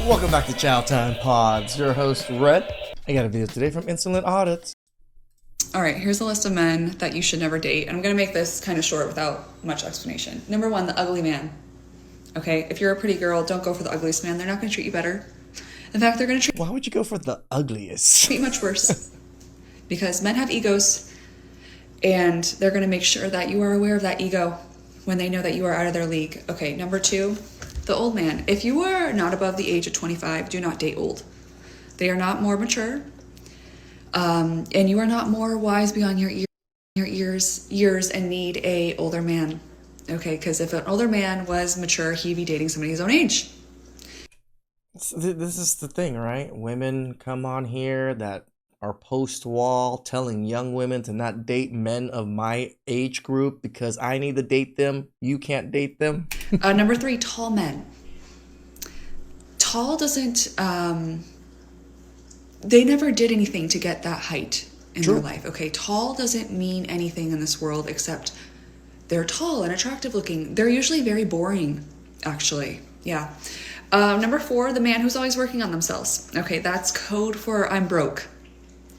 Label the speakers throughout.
Speaker 1: Welcome back to CHOWTIME Pods. Your host, Red. I got a video today from Insolent Audits.
Speaker 2: All right, here's a list of men that you should never date. And I'm going to make this kind of short without much explanation. Number 1, the ugly man. Okay, if you're a pretty girl, don't go for the ugliest man. They're not going to treat you better. In fact, they're going to treat
Speaker 1: Why would you go for the ugliest?
Speaker 2: you much worse. Because men have egos, and they're going to make sure that you are aware of that ego when they know that you are out of their league. Okay, number 2, the old man. If you are not above the age of 25, do not date old. They are not more mature, and you are not more wise beyond your years and need a older man. Okay, because if an older man was mature, he'd be dating somebody his own age.
Speaker 1: This is the thing, right? Women come on here that are post-wall telling young women to not date men of my age group because I need to date them. You can't date them.
Speaker 2: Number 3, tall men. Tall doesn't, they never did anything to get that height in
Speaker 1: True.
Speaker 2: their life. Okay, tall doesn't mean anything in this world except they're tall and attractive looking. They're usually very boring, actually. Yeah. Number 4, the man who's always working on themselves. Okay, that's code for I'm broke.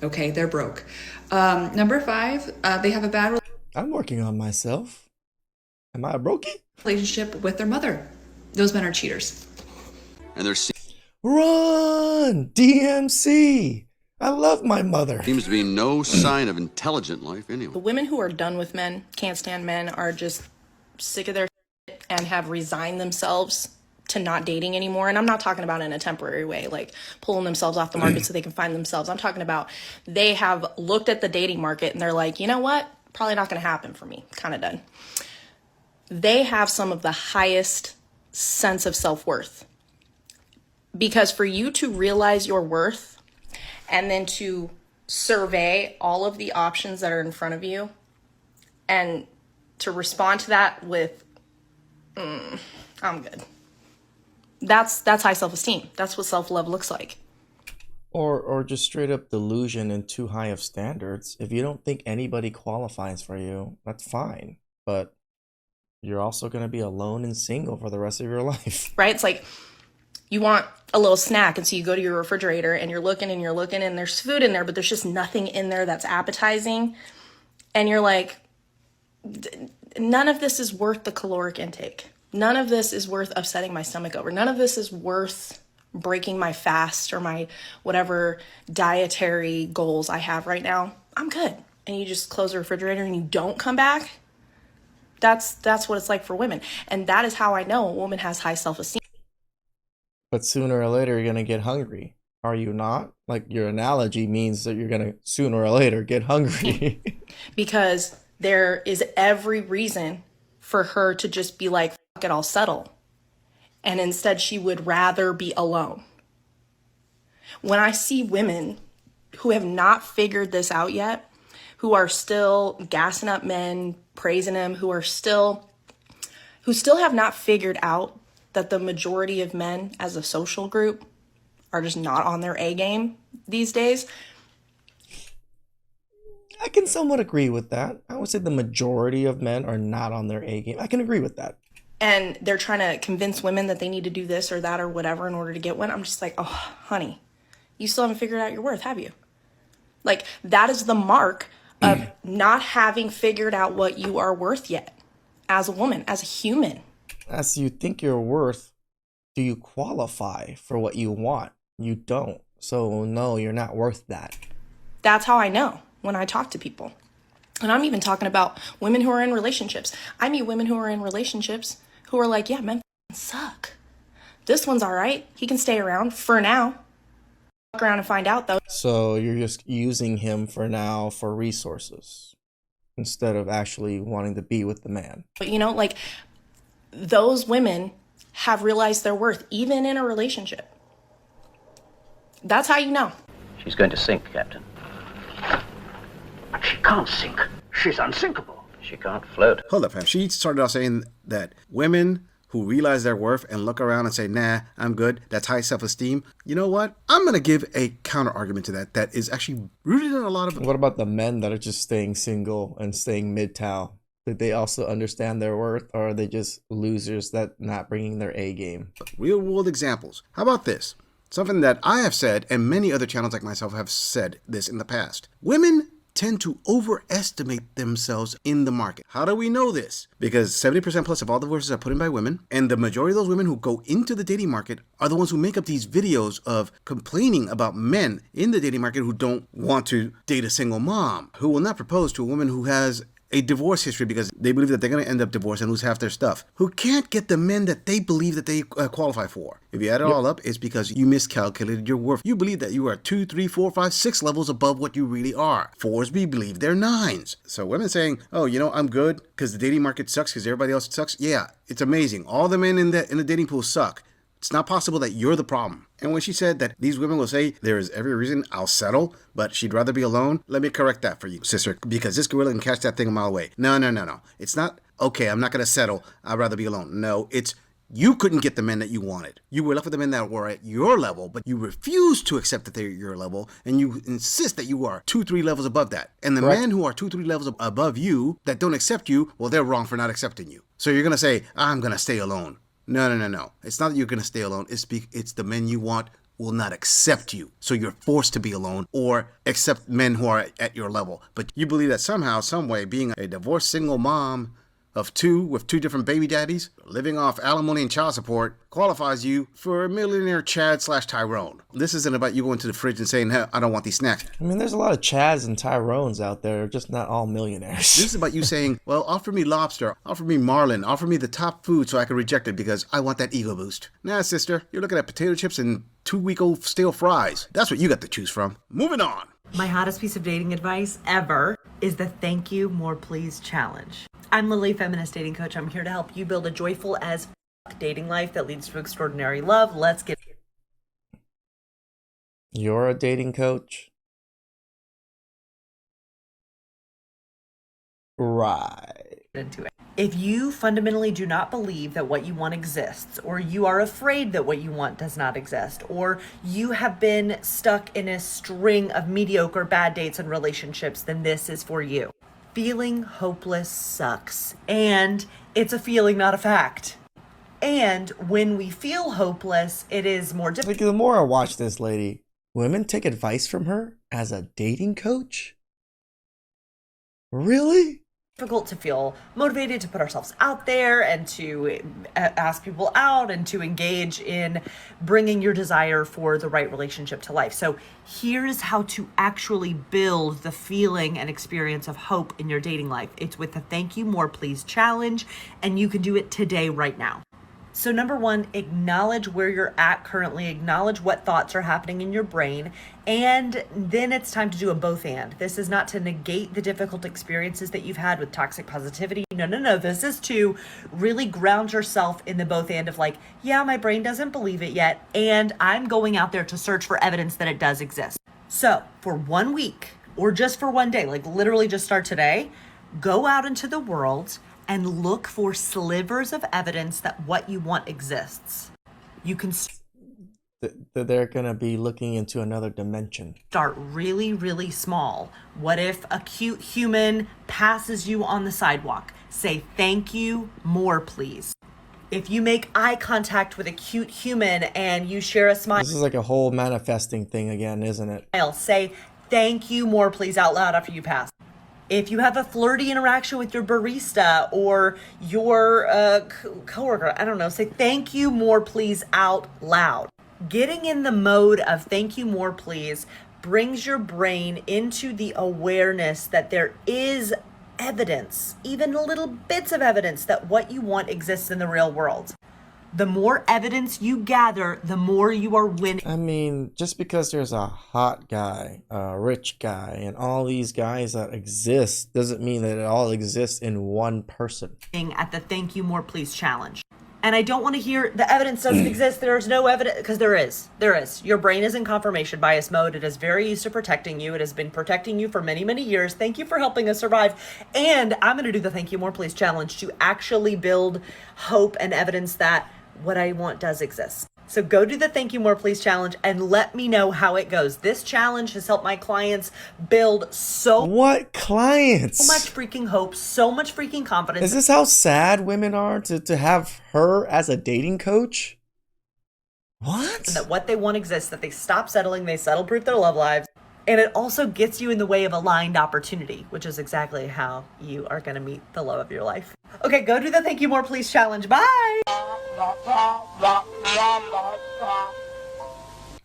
Speaker 2: Okay, they're broke. Number 5, they have a bad
Speaker 1: I'm working on myself. Am I a brokey?
Speaker 2: relationship with their mother. Those men are cheaters.
Speaker 3: And there
Speaker 1: Run! DMC! I love my mother.
Speaker 3: seems to be no sign of intelligent life
Speaker 4: The
Speaker 3: anyway.
Speaker 4: women who are done with men, can't stand men, are just sick of their shit and have resigned themselves to not dating anymore. And I'm not talking about in a temporary way, like pulling themselves off the market so they can find themselves. I'm talking about they have looked at the dating market and they're like, you know what? Probably not going to happen for me. Kind of done. They have some of the highest sense of self-worth. Because for you to realize your worth and then to survey all of the options that are in front of you and to respond to that with, I'm good. That's high self-esteem. That's what self-love looks like.
Speaker 1: Or just straight up delusion and too high of standards. If you don't think anybody qualifies for you, that's fine. But you're also going to be alone and single for the rest of your life.
Speaker 4: Right? It's like you want a little snack, and so you go to your refrigerator and you're looking and there's food in there, but there's just nothing in there that's appetizing. And you're like, none of this is worth the caloric intake. None of this is worth upsetting my stomach over. None of this is worth breaking my fast or my whatever dietary goals I have right now. I'm good. And you just close the refrigerator and you don't come back. That's what it's like for women. And that is how I know a woman has high self-esteem.
Speaker 1: But sooner or later, you're going to get hungry. Are you not? Like, your analogy means that you're going to sooner or later get hungry.
Speaker 4: Because there is every reason for her to just be like, fuck it, I'll settle. And instead she would rather be alone. When I see women who have not figured this out yet, who are still gassing up men, praising them, who still have not figured out that the majority of men as a social group are just not on their A game these days.
Speaker 1: I can somewhat agree with that. I would say the majority of men are not on their A game. I can agree with that.
Speaker 4: And they're trying to convince women that they need to do this or that or whatever in order to get one. I'm just like, oh, honey, you still haven't figured out your worth, have you? Like, that is the mark of not having figured out what you are worth yet as a woman, as a human.
Speaker 1: As you think your worth, do you qualify for what you want? You don't. So no, you're not worth that.
Speaker 4: That's how I know when I talk to people. And I'm even talking about women who are in relationships. I meet women who are in relationships who are like, yeah, men suck. This one's all right. He can stay around for now. Fuck around and find out, though.
Speaker 1: So you're just using him for now for resources instead of actually wanting to be with the man.
Speaker 4: But, you know, like, those women have realized their worth, even in a relationship. That's how you know.
Speaker 5: She's going to sink, Captain.
Speaker 6: But she can't sink. She's unsinkable.
Speaker 5: She can't float.
Speaker 7: Hold up, fam. She started out saying that women who realize their worth and look around and say, nah, I'm good, that's high self-esteem. You know what? I'm going to give a counter argument to that that is actually rooted in a lot of...
Speaker 1: What about the men that are just staying single and staying mid-town? But they also understand their worth, or are they just losers that not bringing their A game?
Speaker 7: Real world examples. How about this? Something that I have said, and many other channels like myself have said this in the past. Women tend to overestimate themselves in the market. How do we know this? Because 70% plus of all divorces are put in by women, and the majority of those women who go into the dating market are the ones who make up these videos of complaining about men in the dating market who don't want to date a single mom, who will not propose to a woman who has a divorce history because they believe that they're going to end up divorced and lose half their stuff, who can't get the men that they believe that they qualify for. If you add it all up, it's because you miscalculated your worth. You believe that you are 2, 3, 4, 5, 6 levels above what you really are. 4s, we believe they're 9s. So women saying, oh, you know, I'm good because the dating market sucks because everybody else sucks. Yeah, it's amazing. All the men in the dating pool suck. It's not possible that you're the problem. And when she said that these women will say there is every reason I'll settle, but she'd rather be alone, let me correct that for you, sister, because this gorilla can catch that thing a mile away. No. It's not, okay, I'm not going to settle. I'd rather be alone. No, it's you couldn't get the men that you wanted. You were left with the men that were at your level, but you refused to accept that they're at your level, and you insist that you are 2, 3 levels above that. And the men who are 2, 3 levels above you that don't accept you, well, they're wrong for not accepting you. So you're going to say, I'm going to stay alone. No. It's not that you're going to stay alone. It's the men you want will not accept you. So you're forced to be alone or accept men who are at your level. But you believe that somehow, some way, being a divorced single mom of 2 with 2 different baby daddies, living off alimony and child support, qualifies you for a millionaire Chad/Tyrone. This isn't about you going to the fridge and saying, hey, I don't want these snacks.
Speaker 1: I mean, there's a lot of Chads and Tyrones out there, just not all millionaires.
Speaker 7: This is about you saying, well, offer me lobster, offer me marlin, offer me the top food so I can reject it because I want that ego boost. Nah, sister, you're looking at potato chips and 2-week-old stale fries. That's what you got to choose from. Moving on.
Speaker 8: My hottest piece of dating advice ever is the Thank You More Please challenge. I'm Lily, feminist dating coach. I'm here to help you build a joyful as dating life that leads to extraordinary love. Let's get
Speaker 1: You're a dating coach? Right.
Speaker 8: into it. If you fundamentally do not believe that what you want exists, or you are afraid that what you want does not exist, or you have been stuck in a string of mediocre bad dates and relationships, then this is for you. Feeling hopeless sucks, and it's a feeling, not a fact. And when we feel hopeless, it is more difficult.
Speaker 1: Like, the more I watch this lady, women take advice from her as a dating coach? Really?
Speaker 8: To feel motivated to put ourselves out there and to ask people out and to engage in bringing your desire for the right relationship to life. So here's how to actually build the feeling and experience of hope in your dating life. It's with the Thank You More Please challenge, and you can do it today, right now. So number 1, acknowledge where you're at currently, acknowledge what thoughts are happening in your brain, and then it's time to do a both and. This is not to negate the difficult experiences that you've had with toxic positivity. No. This is to really ground yourself in the both and of like, yeah, my brain doesn't believe it yet, and I'm going out there to search for evidence that it does exist. So for 1 week, or just for one day, like literally just start today, go out into the world and look for slivers of evidence that what you want exists. You can
Speaker 1: They're going to be looking into another dimension.
Speaker 8: Start really, really small. What if a cute human passes you on the sidewalk? Say, thank you, more please. If you make eye contact with a cute human and you share a smile.
Speaker 1: This is like a whole manifesting thing again, isn't it?
Speaker 8: Say, thank you, more please out loud after you pass. If you have a flirty interaction with your barista or your coworker, I don't know, say thank you, more please out loud. Getting in the mode of thank you, more please brings your brain into the awareness that there is evidence, even little bits of evidence that what you want exists in the real world. The more evidence you gather, the more you are winning.
Speaker 1: I mean, just because there's a hot guy, a rich guy, and all these guys that exist doesn't mean that it all exists in one person.
Speaker 8: At the Thank You More Please challenge. And I don't want to hear the evidence doesn't exist. There's no evidence, because there is. There is. Your brain is in confirmation bias mode. It is very used to protecting you. It has been protecting you for many, many years. Thank you for helping us survive. And I'm going to do the Thank You More Please challenge to actually build hope and evidence that what I want does exist. So go do the Thank You More Please challenge and let me know how it goes. This challenge has helped my clients build so
Speaker 1: What clients?
Speaker 8: much freaking hope, so much freaking confidence.
Speaker 1: Is this how sad women are to have her as a dating coach? What?
Speaker 8: That what they want exists, that they stop settling, they settle proof their love lives. And it also gets you in the way of aligned opportunity, which is exactly how you are going to meet the love of your life. Okay, go do the Thank You More Please challenge. Bye!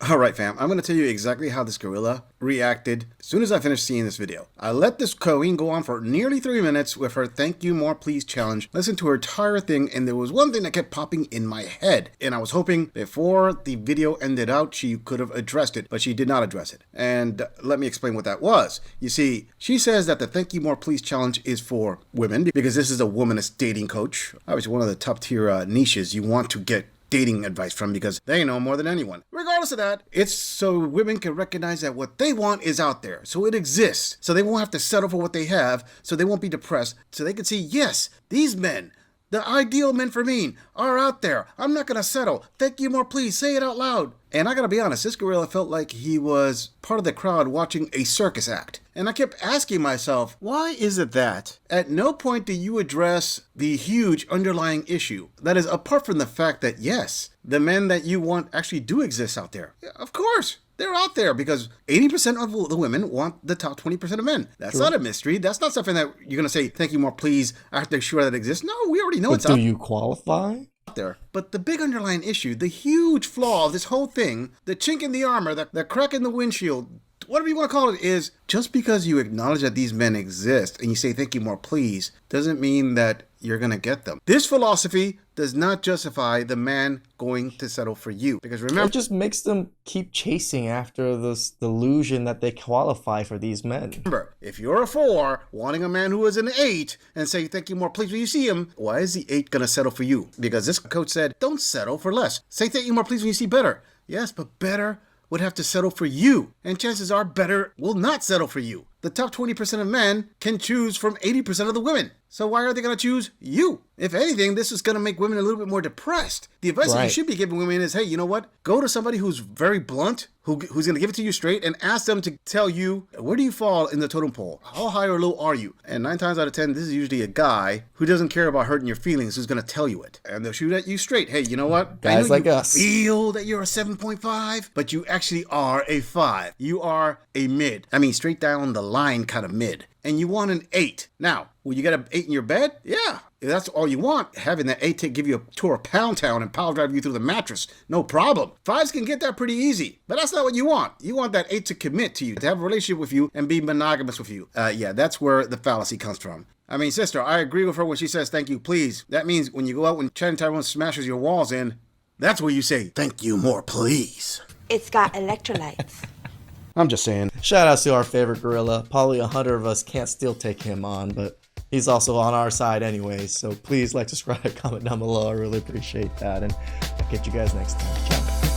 Speaker 7: Alright fam, I'm going to tell you exactly how this gorilla reacted as soon as I finished seeing this video. I let this queen go on for nearly 3 minutes with her Thank You More Please challenge, listened to her entire thing, and there was one thing that kept popping in my head. And I was hoping before the video ended out she could have addressed it, but she did not address it. And let me explain what that was. You see, she says that the Thank You More Please challenge is for women because this is a womanist dating coach. Obviously one of the top tier niches you want to get dating advice from because they know more than anyone. Regardless of that, it's so women can recognize that what they want is out there. So it exists. So they won't have to settle for what they have. So they won't be depressed. So they can see, yes, these men, the ideal men for me, are out there. I'm not going to settle. Thank you more, please. Say it out loud. And I gotta be honest, this gorilla felt like he was part of the crowd watching a circus act. And I kept asking myself, why is it that at no point do you address the huge underlying issue? That is, apart from the fact that, yes, the men that you want actually do exist out there. Yeah, of course, they're out there because 80% of the women want the top 20% of men. That's not a mystery. That's not something that you're gonna say, thank you more, please, after sure that exists. No, we already know it's out there.
Speaker 1: Do you qualify?
Speaker 7: There. But the big underlying issue, the huge flaw of this whole thing, the chink in the armor, the crack in the windshield, whatever you want to call it, is just because you acknowledge that these men exist and you say thank you more please doesn't mean that you're gonna get them. This philosophy does not justify the man going to settle for you, because remember,
Speaker 1: it just makes them keep chasing after this delusion that they qualify for these men.
Speaker 7: Remember, if you're a 4 wanting a man who is an 8 and say thank you more please when you see him, why is the 8 gonna settle for you? Because this coach said don't settle for less. Say thank you more please when you see better. Yes, but better would have to settle for you, and chances are better will not settle for you. The top 20% of men can choose from 80% of the women. So why are they going to choose you? If anything, this is going to make women a little bit more depressed. The advice that you should be giving women is, hey, you know what? Go to somebody who's very blunt, who's going to give it to you straight, and ask them to tell you, where do you fall in the totem pole? How high or low are you? And 9 times out of 10, this is usually a guy who doesn't care about hurting your feelings, who's going to tell you it. And they'll shoot at you straight. Hey, you know what?
Speaker 1: Guys like us
Speaker 7: feel that you're a 7.5, but you actually are a 5. You are a mid. I mean, straight down the line kind of mid. And you want an 8. Now, will you get an 8 in your bed? Yeah. If that's all you want, having that 8 to give you a tour of Pound Town and power drive you through the mattress, no problem. 5s can get that pretty easy, but that's not what you want. You want that 8 to commit to you, to have a relationship with you and be monogamous with you. Yeah, that's where the fallacy comes from. I mean, sister, I agree with her when she says thank you, please. That means when you go out when Channing Tyrone smashes your walls in, that's where you say thank you more, please.
Speaker 9: It's got electrolytes.
Speaker 7: I'm just saying.
Speaker 1: Shout out to our favorite gorilla. Probably 100 of us can't still take him on, but he's also on our side anyway. So please like, subscribe, comment down below. I really appreciate that. And I'll catch you guys next time. Ciao.